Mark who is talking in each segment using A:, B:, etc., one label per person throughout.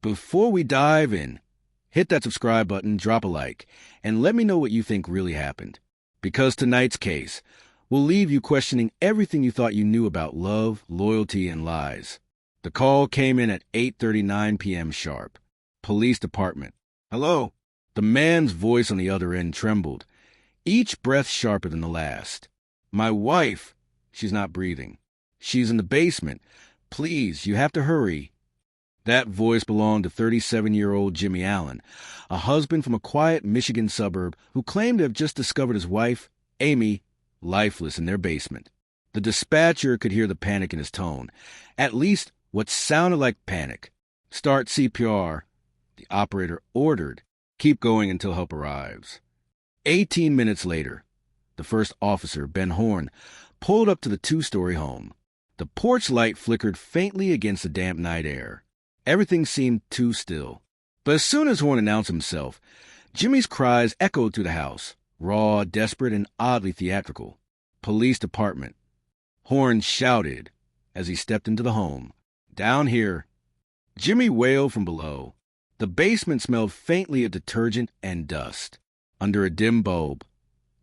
A: Before we dive in, hit that subscribe button, drop a like, and let me know what you think really happened. Because tonight's case will leave you questioning everything you thought you knew about love, loyalty, and lies. The call came in at 8:39 p.m. sharp. Police department. Hello? The man's voice on the other end trembled, each breath sharper than the last. My wife. She's not breathing. She's in the basement. Please, you have to hurry. That voice belonged to 37-year-old Jimmy Allen, a husband from a quiet Michigan suburb who claimed to have just discovered his wife, Amy, lifeless in their basement. The dispatcher could hear the panic in his tone, at least what sounded like panic. Start CPR, the operator ordered. Keep going until help arrives. 18 minutes later, the first officer, Ben Horn, pulled up to the two-story home. The porch light flickered faintly against the damp night air. Everything seemed too still. But as soon as Horn announced himself, Jimmy's cries echoed through the house, raw, desperate, and oddly theatrical. Police department. Horn shouted as he stepped into the home. Down here. Jimmy wailed from below. The basement smelled faintly of detergent and dust. Under a dim bulb,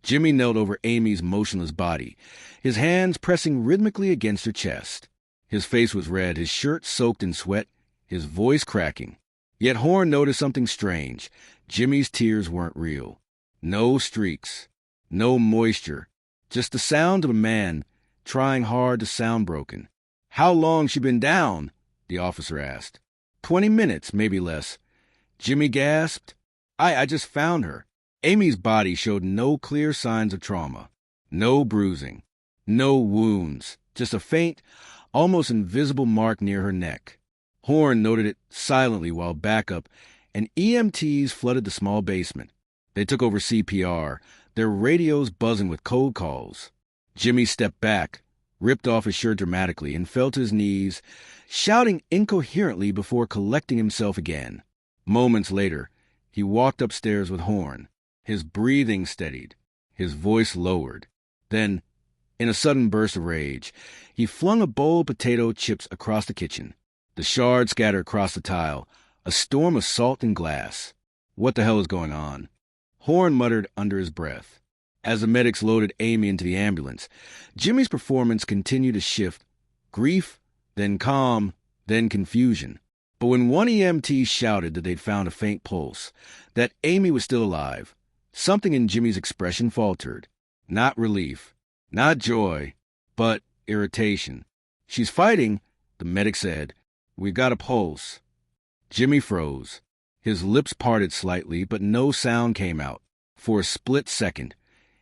A: Jimmy knelt over Amy's motionless body, his hands pressing rhythmically against her chest. His face was red, his shirt soaked in sweat, his voice cracking. Yet Horn noticed something strange. Jimmy's tears weren't real. No streaks, no moisture, just the sound of a man trying hard to sound broken. How long she been down? The officer asked. 20 minutes, maybe less. Jimmy gasped. I just found her. Amy's body showed no clear signs of trauma. No bruising. No wounds. Just a faint, almost invisible mark near her neck. Horn noted it silently while backup and EMTs flooded the small basement. They took over CPR, their radios buzzing with code calls. Jimmy stepped back, ripped off his shirt dramatically, and fell to his knees, shouting incoherently before collecting himself again. Moments later, he walked upstairs with Horn. His breathing steadied, his voice lowered. Then, in a sudden burst of rage, he flung a bowl of potato chips across the kitchen. The shards scattered across the tile, a storm of salt and glass. What the hell is going on? Horn muttered under his breath. As the medics loaded Amy into the ambulance, Jimmy's performance continued to shift. Grief, then calm, then confusion. But when one EMT shouted that they'd found a faint pulse, that Amy was still alive, something in Jimmy's expression faltered. Not relief, not joy, but irritation. She's fighting, the medic said. We've got a pulse. Jimmy froze. His lips parted slightly, but no sound came out. For a split second,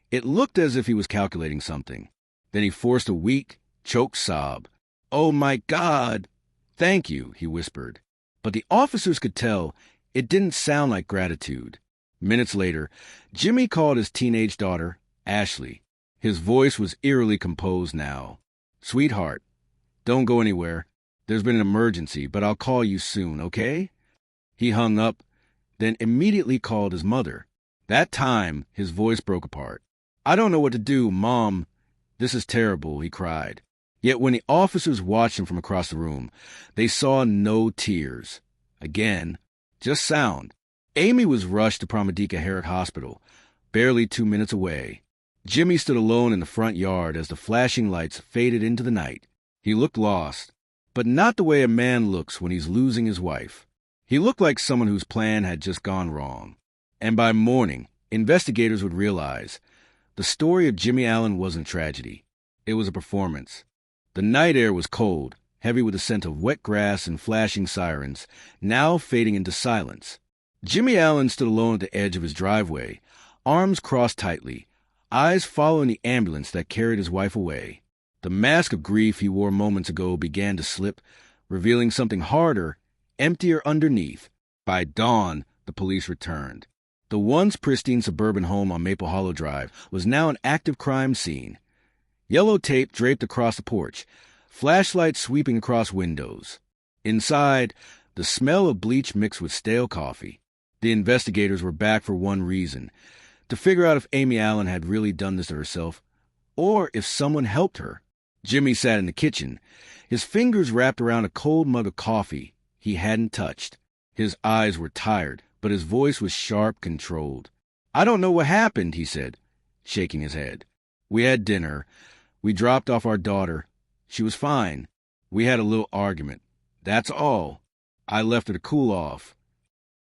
A: it looked as if he was calculating something. Then he forced a weak, choked sob. Oh, my God! Thank you, he whispered. But the officers could tell it didn't sound like gratitude. Minutes later, Jimmy called his teenage daughter, Ashley. His voice was eerily composed now. Sweetheart, don't go anywhere. There's been an emergency, but I'll call you soon, okay? He hung up, then immediately called his mother. That time, his voice broke apart. I don't know what to do, Mom. This is terrible, he cried. Yet when the officers watched him from across the room, they saw no tears. Again, just sound. Amy was rushed to Pramadika Herrick Hospital, barely 2 minutes away. Jimmy stood alone in the front yard as the flashing lights faded into the night. He looked lost, but not the way a man looks when he's losing his wife. He looked like someone whose plan had just gone wrong. And by morning, investigators would realize the story of Jimmy Allen wasn't tragedy. It was a performance. The night air was cold, heavy with the scent of wet grass and flashing sirens, now fading into silence. Jimmy Allen stood alone at the edge of his driveway, arms crossed tightly, eyes following the ambulance that carried his wife away. The mask of grief he wore moments ago began to slip, revealing something harder, emptier underneath. By dawn, the police returned. The once pristine suburban home on Maple Hollow Drive was now an active crime scene. Yellow tape draped across the porch, flashlights sweeping across windows. Inside, the smell of bleach mixed with stale coffee. The investigators were back for one reason, to figure out if Amy Allen had really done this to herself, or if someone helped her. Jimmy sat in the kitchen, his fingers wrapped around a cold mug of coffee he hadn't touched. His eyes were tired, but his voice was sharp, controlled. "I don't know what happened," he said, shaking his head. "We had dinner. We dropped off our daughter. She was fine. We had a little argument. That's all. I left her to cool off."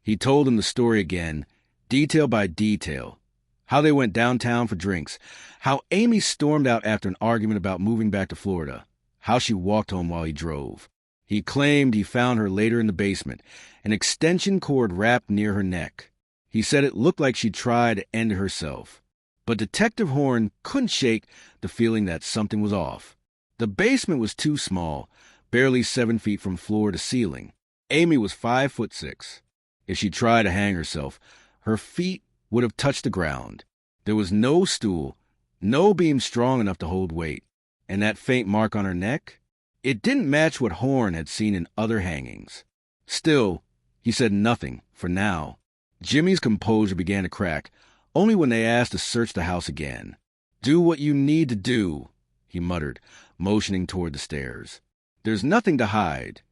A: He told him the story again, detail by detail. How they went downtown for drinks. How Amy stormed out after an argument about moving back to Florida. How she walked home while he drove. He claimed he found her later in the basement, an extension cord wrapped near her neck. He said it looked like she tried to end herself. But Detective Horn couldn't shake the feeling that something was off. The basement was too small, barely 7 feet from floor to ceiling. Amy was 5'6". If she tried to hang herself, her feet would have touched the ground. There was no stool, no beam strong enough to hold weight. And that faint mark on her neck? It didn't match what Horn had seen in other hangings. Still, he said nothing, for now. Jimmy's composure began to crack, only when they asked to search the house again. "Do what you need to do," he muttered, motioning toward the stairs. "There's nothing to hide."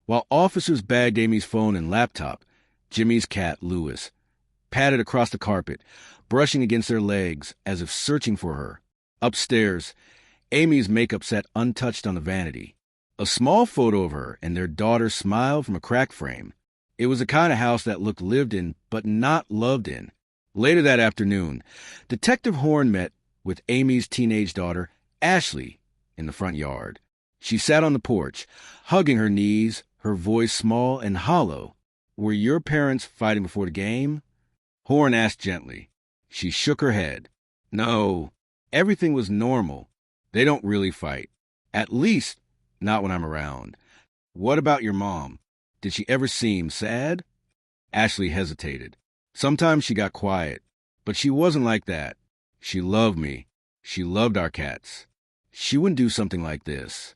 A: While officers bagged Amy's phone and laptop, Jimmy's cat, Lewis, padded across the carpet, brushing against their legs as if searching for her. Upstairs, Amy's makeup sat untouched on the vanity. A small photo of her and their daughter smiled from a crack frame. It was the kind of house that looked lived in, but not loved in. Later that afternoon, Detective Horn met with Amy's teenage daughter, Ashley, in the front yard. She sat on the porch, hugging her knees, her voice small and hollow. "Were your parents fighting before the game?" Horn asked gently. She shook her head. "No, everything was normal. They don't really fight. At least, not when I'm around." "What about your mom? Did she ever seem sad?" Ashley hesitated. "Sometimes she got quiet, but she wasn't like that. She loved me. She loved our cats. She wouldn't do something like this."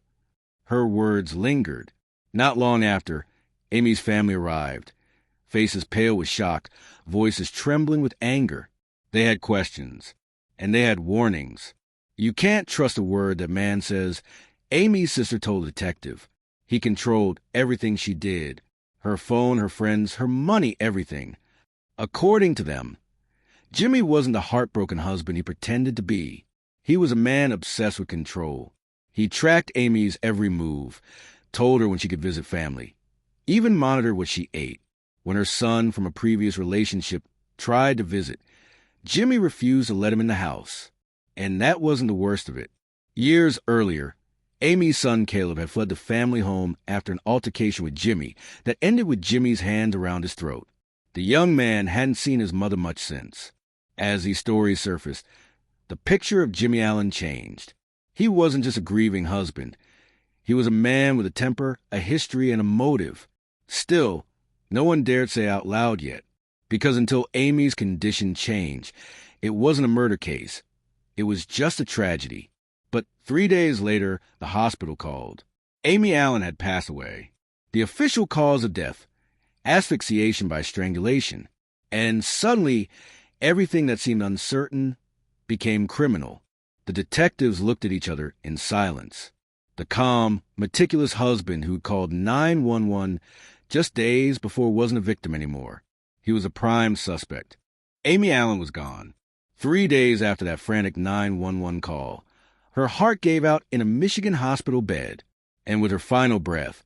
A: Her words lingered. Not long after, Amy's family arrived, faces pale with shock, voices trembling with anger. They had questions, and they had warnings. "You can't trust a word that man says," Amy's sister told the detective. "He controlled everything she did. Her phone, her friends, her money, everything." According to them, Jimmy wasn't the heartbroken husband he pretended to be. He was a man obsessed with control. He tracked Amy's every move, told her when she could visit family, even monitored what she ate. When her son from a previous relationship tried to visit, Jimmy refused to let him in the house. And that wasn't the worst of it. Years earlier, Amy's son Caleb had fled the family home after an altercation with Jimmy that ended with Jimmy's hand around his throat. The young man hadn't seen his mother much since. As these stories surfaced, the picture of Jimmy Allen changed. He wasn't just a grieving husband. He was a man with a temper, a history, and a motive. Still, no one dared say out loud yet, because until Amy's condition changed, it wasn't a murder case. It was just a tragedy. But 3 days later, the hospital called. Amy Allen had passed away. The official cause of death, asphyxiation by strangulation. And suddenly, everything that seemed uncertain became criminal. The detectives looked at each other in silence. The calm, meticulous husband who'd called 911 just days before wasn't a victim anymore. He was a prime suspect. Amy Allen was gone. 3 days after that frantic 911 call, her heart gave out in a Michigan hospital bed. And with her final breath,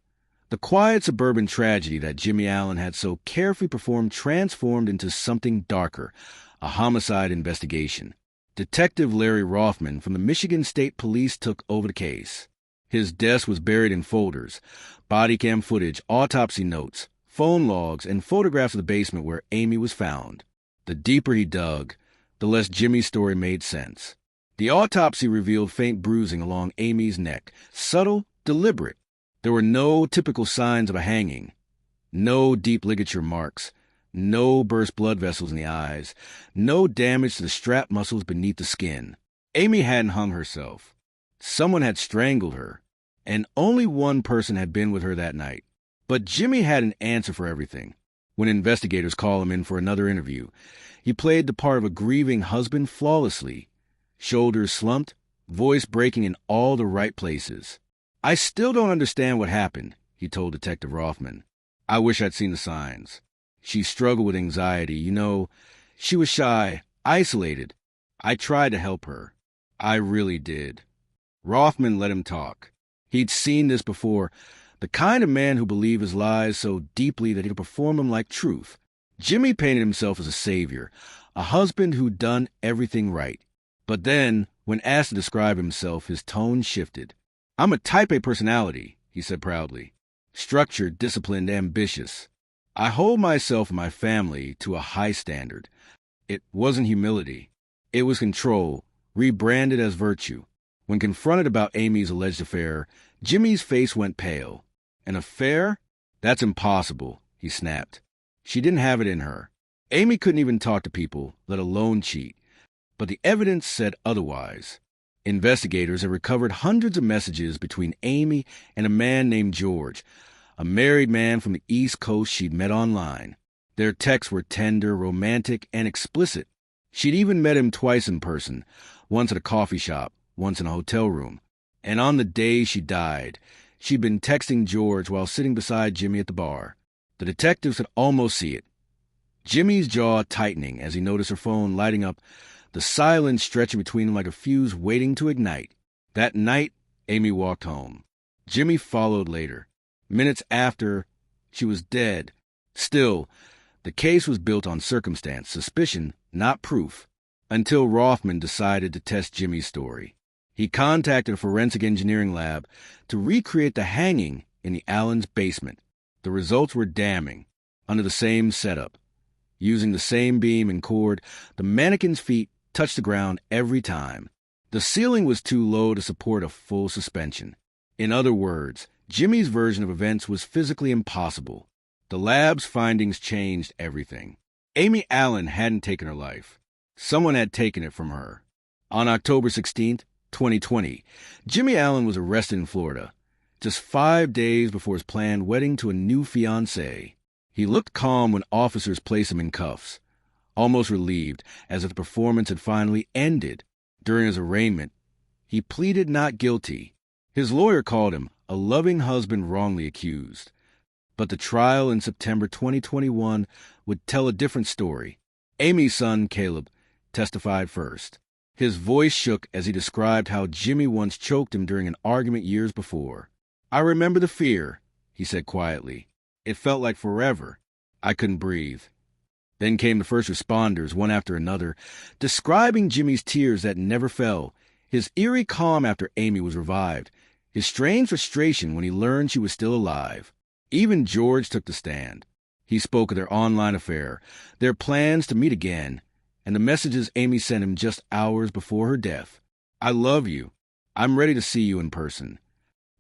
A: the quiet suburban tragedy that Jimmy Allen had so carefully performed transformed into something darker, a homicide investigation. Detective Larry Rothman from the Michigan State Police took over the case. His desk was buried in folders, body cam footage, autopsy notes, phone logs, and photographs of the basement where Amy was found. The deeper he dug, the less Jimmy's story made sense. The autopsy revealed faint bruising along Amy's neck, subtle, deliberate. There were no typical signs of a hanging, no deep ligature marks, no burst blood vessels in the eyes, no damage to the strap muscles beneath the skin. Amy hadn't hung herself. Someone had strangled her, and only one person had been with her that night. But Jimmy had an answer for everything. When investigators called him in for another interview, he played the part of a grieving husband flawlessly, shoulders slumped, voice breaking in all the right places. "I still don't understand what happened," he told Detective Rothman. I wish I'd seen the signs. She struggled with anxiety. She was shy, isolated. I tried to help her. I really did. Rothman let him talk. He'd seen this before, the kind of man who believed his lies so deeply that he'd perform them like truth. Jimmy painted himself as a savior, a husband who'd done everything right. But then, when asked to describe himself, his tone shifted. "I'm a type A personality," he said proudly. "Structured, disciplined, ambitious. I hold myself and my family to a high standard." It wasn't humility. It was control, rebranded as virtue. When confronted about Amy's alleged affair, Jimmy's face went pale. "An affair? That's impossible," he snapped. She didn't have it in her. Amy couldn't even talk to people, let alone cheat. But the evidence said otherwise. Investigators had recovered hundreds of messages between Amy and a man named George, a married man from the East Coast she'd met online. Their texts were tender, romantic, and explicit. She'd even met him twice in person, once at a coffee shop, once in a hotel room. And on the day she died, she'd been texting George while sitting beside Jimmy at the bar. The detectives could almost see it. Jimmy's jaw tightening as he noticed her phone lighting up, the silence stretching between them like a fuse waiting to ignite. That night, Amy walked home. Jimmy followed later. Minutes after, she was dead. Still, the case was built on circumstance, suspicion, not proof, until Rothman decided to test Jimmy's story. He contacted a forensic engineering lab to recreate the hanging in the Allens' basement. The results were damning. Under the same setup, using the same beam and cord, the mannequin's feet touched the ground every time. The ceiling was too low to support a full suspension. In other words, Jimmy's version of events was physically impossible. The lab's findings changed everything. Amy Allen hadn't taken her life. Someone had taken it from her. On October 16th, 2020, Jimmy Allen was arrested in Florida, just 5 days before his planned wedding to a new fiancée. He looked calm when officers placed him in cuffs, almost relieved, as if the performance had finally ended. During his arraignment, he pleaded not guilty. His lawyer called him a loving husband wrongly accused. But the trial in September 2021 would tell a different story. Amy's son, Caleb, testified first. His voice shook as he described how Jimmy once choked him during an argument years before. "I remember the fear," he said quietly. "It felt like forever. I couldn't breathe." Then came the first responders, one after another, describing Jimmy's tears that never fell, his eerie calm after Amy was revived, his strange frustration when he learned she was still alive. Even George took the stand. He spoke of their online affair, their plans to meet again, and the messages Amy sent him just hours before her death. "I love you. I'm ready to see you in person."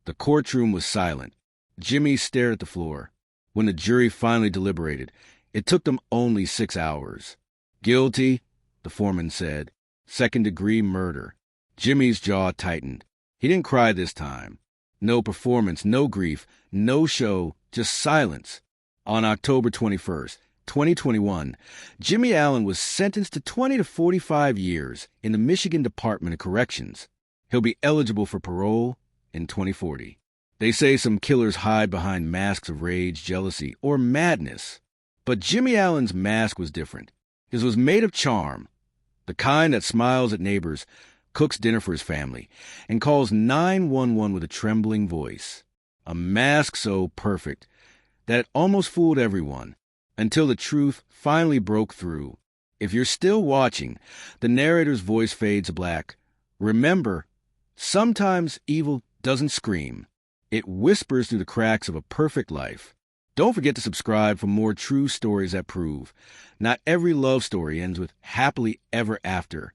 A: The courtroom was silent. Jimmy stared at the floor. When the jury finally deliberated, it took them only 6 hours. "Guilty," the foreman said. "Second-degree murder." Jimmy's jaw tightened. He didn't cry this time. No performance, no grief, no show, just silence. On October 21st, 2021, Jimmy Allen was sentenced to 20 to 45 years in the Michigan Department of Corrections. He'll be eligible for parole in 2040. They say some killers hide behind masks of rage, jealousy, or madness. But Jimmy Allen's mask was different. His was made of charm, the kind that smiles at neighbors, cooks dinner for his family, and calls 911 with a trembling voice. A mask so perfect that it almost fooled everyone, until the truth finally broke through. If you're still watching, the narrator's voice fades to black. Remember, sometimes evil doesn't scream. It whispers through the cracks of a perfect life. Don't forget to subscribe for more true stories that prove not every love story ends with happily ever after.